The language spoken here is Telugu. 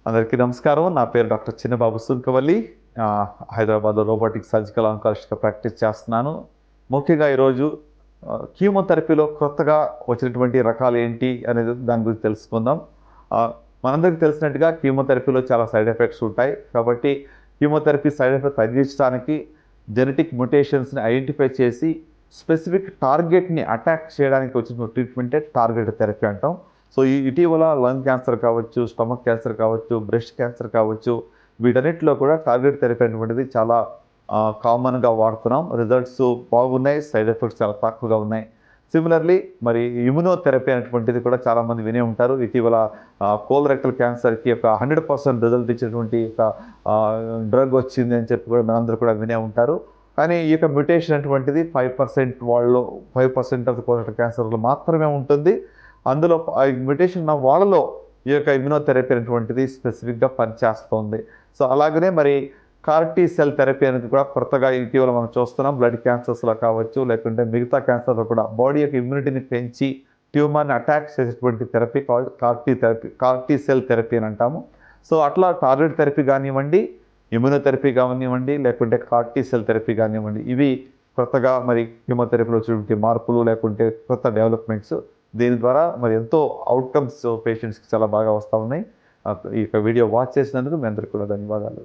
అందరికీ నమస్కారం. నా పేరు డాక్టర్ చిన్నబాబు సుంకవల్లి. హైదరాబాద్‌లో రోబోటిక్ సర్జికల్ ఆంకాలజిస్ట్‌గా ప్రాక్టీస్ చేస్తున్నాను. ముఖ్యంగా ఈరోజు కీమోథెరపీలో కొత్తగా వచ్చినటువంటి రకాలు ఏంటి అనేది దాని గురించి తెలుసుకుందాం. మనందరికీ తెలిసినట్టుగా కీమోథెరపీలో చాలా సైడ్ ఎఫెక్ట్స్ ఉంటాయి. కాబట్టి కీమోథెరపీ సైడ్ ఎఫెక్ట్ తగ్గించడానికి జెనెటిక్ మ్యుటేషన్స్‌ని ఐడెంటిఫై చేసి స్పెసిఫిక్ టార్గెట్‌ని అటాక్ చేయడానికి వచ్చిన ట్రీట్మెంటే టార్గెటెడ్ థెరపీ అంటాం. సో ఇటీవల లంగ్ క్యాన్సర్ కావచ్చు, స్టమక్ క్యాన్సర్ కావచ్చు, బ్రెస్ట్ క్యాన్సర్ కావచ్చు, వీటన్నిటిలో కూడా టార్గెట్ థెరపీ అనేటువంటిది చాలా కామన్‌గా వాడుతున్నాం. రిజల్ట్స్ బాగున్నాయి. సైడ్ ఎఫెక్ట్స్ చాలా తక్కువగా ఉన్నాయి. సిమిలర్లీ మరి ఇమ్యునోథెరపీ అనేటువంటిది కూడా చాలామంది వినే ఉంటారు. ఇటీవల కోలోరెక్టల్ క్యాన్సర్‌కి ఒక 100% రిజల్ట్ ఇచ్చేటువంటి ఒక డ్రగ్ వచ్చింది అని చెప్పి కూడా మనందరూ కూడా వినే ఉంటారు. కానీ ఈ యొక్క మ్యుటేషన్ అనేటువంటిది 5% వాళ్ళలో 5% ఆఫ్ ది కోలోరెక్టల్ క్యాన్సర్‌లో మాత్రమే ఉంటుంది. అందులో మ్యుటేషన్ ఉన్న వాళ్ళలో ఈ యొక్క ఇమ్యునోథెరపీ అనేటువంటిది స్పెసిఫిక్‌గా పనిచేస్తుంది. సో అలాగనే మరి కార్-టీ సెల్ థెరపీ అనేది కూడా కొత్తగా ఇటీవల మనం చూస్తున్నాం. బ్లడ్ క్యాన్సర్స్‌లో కావచ్చు, లేకుంటే మిగతా క్యాన్సర్‌లో కూడా బాడీ యొక్క ఇమ్యూనిటీని పెంచి ట్యూమర్‌ని అటాక్ చేసేటువంటి therapy called car-tea therapy, car-tea cell therapy అని అంటాము. సో అట్లా టార్గెట్ థెరపీ కానివ్వండి, ఇమ్యునోథెరపీ కానివ్వండి, లేకుంటే కార్-టీ సెల్ థెరపీ కానివ్వండి, ఇవి కొత్తగా మరి కీమోథెరపీలో వచ్చినటువంటి మార్పులు లేకుంటే కొత్త డెవలప్‌మెంట్స్. దీని ద్వారా మరి ఎంతో అవుట్‌కమ్స్ పేషెంట్స్‌కి చాలా బాగా వస్తా ఉన్నాయి. ఈ యొక్క వీడియో వాచ్ చేసినందుకు మీ అందరికీ కూడా ధన్యవాదాలు.